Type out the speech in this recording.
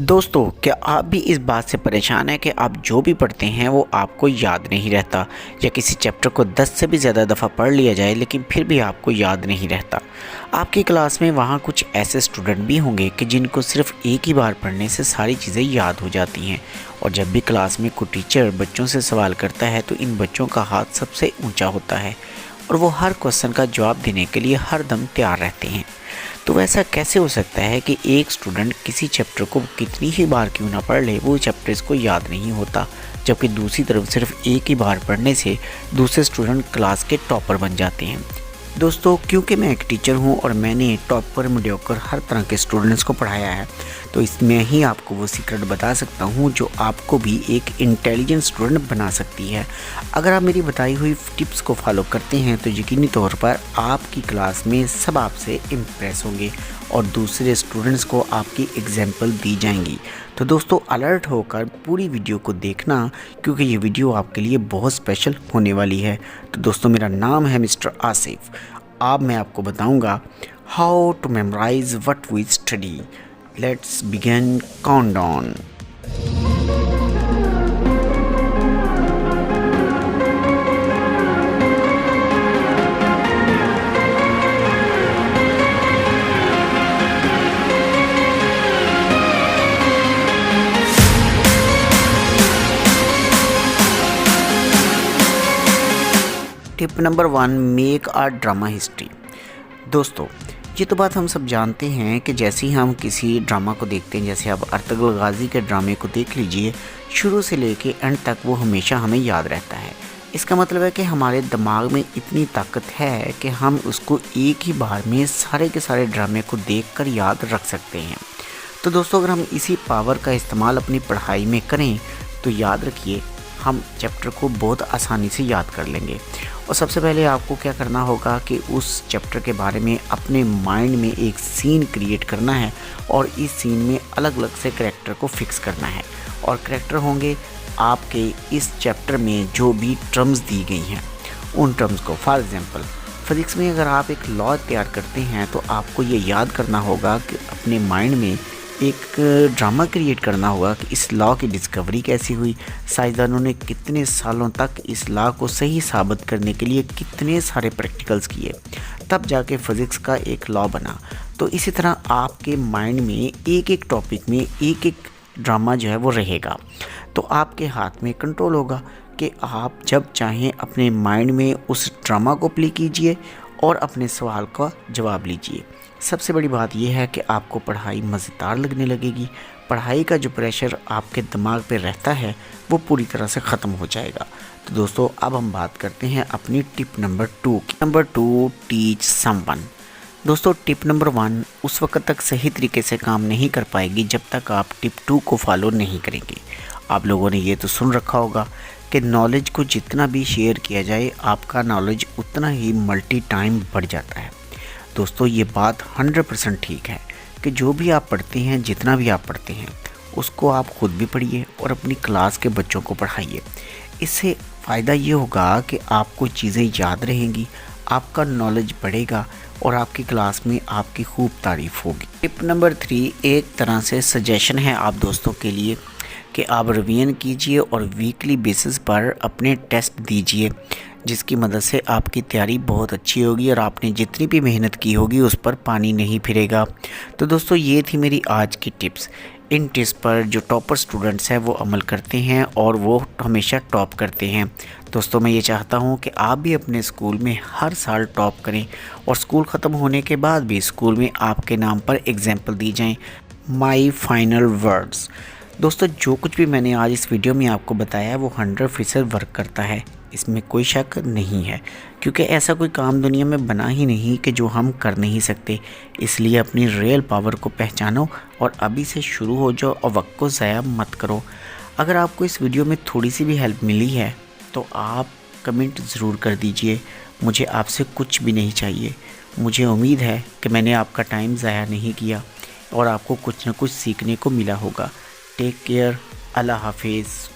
दोस्तों, क्या आप भी इस बात से परेशान हैं कि आप जो भी पढ़ते हैं वो आपको याद नहीं रहता, या किसी चैप्टर को 10 से भी ज़्यादा दफ़ा पढ़ लिया जाए लेकिन फिर भी आपको याद नहीं रहता। आपकी क्लास में वहाँ कुछ ऐसे स्टूडेंट भी होंगे कि जिनको सिर्फ एक ही बार पढ़ने से सारी चीज़ें याद हो जाती हैं, और जब भी क्लास में कोई टीचर बच्चों से सवाल करता है तो इन बच्चों का हाथ सबसे ऊँचा होता है और वो हर क्वेश्चन का जवाब देने के लिए हर दम तैयार रहते हैं। तो वैसा कैसे हो सकता है कि एक स्टूडेंट किसी चैप्टर को कितनी ही बार क्यों ना पढ़ ले, वो चैप्टर इसको याद नहीं होता, जबकि दूसरी तरफ सिर्फ एक ही बार पढ़ने से दूसरे स्टूडेंट क्लास के टॉपर बन जाते हैं। दोस्तों, क्योंकि मैं एक टीचर हूं और मैंने टॉपर मीडियोकर हर तरह के स्टूडेंट्स को पढ़ाया है, तो इसमें ही आपको वो सीक्रेट बता सकता हूं जो आपको भी एक इंटेलिजेंट स्टूडेंट बना सकती है। अगर आप मेरी बताई हुई टिप्स को फॉलो करते हैं तो यकीनी तौर पर आपकी क्लास में सब आपसे इम्प्रेस होंगे और दूसरे स्टूडेंट्स को आपकी एग्जाम्पल दी जाएंगी। तो दोस्तों, अलर्ट होकर पूरी वीडियो को देखना, क्योंकि ये वीडियो आपके लिए बहुत स्पेशल होने वाली है। तो दोस्तों, मेरा नाम है मिस्टर आसिफ। अब मैं आपको बताऊंगा how to memorize what we study. Let's begin countdown. Tip number 1, make a drama history. दोस्तों, ये तो बात हम सब जानते हैं कि जैसे ही हम किसी ड्रामा को देखते हैं, जैसे आप अर्तुगरुल गाजी के ड्रामे को देख लीजिए, शुरू से लेके एंड तक वो हमेशा हमें याद रहता है। इसका मतलब है कि हमारे दिमाग में इतनी ताकत है कि हम उसको एक ही बार में सारे के सारे ड्रामे को देखकर याद रख सकते हैं। तो दोस्तों, अगर हम इसी पावर का इस्तेमाल अपनी पढ़ाई में करें तो याद रखिए, हम चैप्टर को बहुत आसानी से याद कर लेंगे। और सबसे पहले आपको क्या करना होगा कि उस चैप्टर के बारे में अपने माइंड में एक सीन क्रिएट करना है, और इस सीन में अलग अलग से कैरेक्टर को फिक्स करना है। और कैरेक्टर होंगे आपके इस चैप्टर में जो भी टर्म्स दी गई हैं उन टर्म्स को। फॉर एग्जांपल, फिजिक्स में अगर आप एक लॉ तैयार करते हैं तो आपको ये याद करना होगा कि अपने माइंड में एक ड्रामा क्रिएट करना होगा कि इस लॉ की डिस्कवरी कैसी हुई, साइंसदानों ने कितने सालों तक इस लॉ को सही साबित करने के लिए कितने सारे प्रैक्टिकल्स किए, तब जाके फिज़िक्स का एक लॉ बना। तो इसी तरह आपके माइंड में एक एक टॉपिक में एक एक ड्रामा जो है वो रहेगा, तो आपके हाथ में कंट्रोल होगा कि आप जब चाहें अपने माइंड में उस ड्रामा को प्ले कीजिए और अपने सवाल का जवाब लीजिए। सबसे बड़ी बात यह है कि आपको पढ़ाई मज़ेदार लगने लगेगी। पढ़ाई का जो प्रेशर आपके दिमाग पे रहता है वो पूरी तरह से ख़त्म हो जाएगा। तो दोस्तों, अब हम बात करते हैं अपनी टिप नंबर 2 की। Number 2, teach someone. दोस्तों, टिप नंबर 1 उस वक्त तक सही तरीके से काम नहीं कर पाएगी जब तक आप टिप 2 को फॉलो नहीं करेंगे। आप लोगों ने ये तो सुन रखा होगा कि नॉलेज को जितना भी शेयर किया जाए, आपका नॉलेज उतना ही मल्टी टाइम बढ़ जाता है। दोस्तों, ये बात 100% ठीक है कि जो भी आप पढ़ते हैं, जितना भी आप पढ़ते हैं, उसको आप ख़ुद भी पढ़िए और अपनी क्लास के बच्चों को पढ़ाइए। इससे फ़ायदा ये होगा कि आपको चीज़ें याद रहेंगी, आपका नॉलेज बढ़ेगा और आपकी क्लास में आपकी खूब तारीफ़ होगी। टिप नंबर 3 एक तरह से सजेशन है आप दोस्तों के लिए कि आप रिवीजन कीजिए और वीकली बेसिस पर अपने टेस्ट दीजिए, जिसकी मदद से आपकी तैयारी बहुत अच्छी होगी और आपने जितनी भी मेहनत की होगी उस पर पानी नहीं फिरेगा। तो दोस्तों, ये थी मेरी आज की टिप्स। इन टिप्स पर जो टॉपर स्टूडेंट्स हैं वो अमल करते हैं और वो हमेशा टॉप करते हैं। दोस्तों, मैं ये चाहता हूँ कि आप भी अपने स्कूल में हर साल टॉप करें और स्कूल ख़त्म होने के बाद भी स्कूल में आपके नाम पर एग्जाम्पल दी जाएँ। My final words. दोस्तों, जो कुछ भी मैंने आज इस वीडियो में आपको बताया है वो 100% वर्क करता है, इसमें कोई शक नहीं है, क्योंकि ऐसा कोई काम दुनिया में बना ही नहीं कि जो हम कर नहीं सकते। इसलिए अपनी रियल पावर को पहचानो और अभी से शुरू हो जाओ और वक्त को ज़ाया मत करो। अगर आपको इस वीडियो में थोड़ी सी भी हेल्प मिली है तो आप कमेंट ज़रूर कर दीजिए। मुझे आपसे कुछ भी नहीं चाहिए। मुझे उम्मीद है कि मैंने आपका टाइम ज़ाया नहीं किया और आपको कुछ ना कुछ सीखने को मिला होगा। Take care. अल्लाह हाफिज़।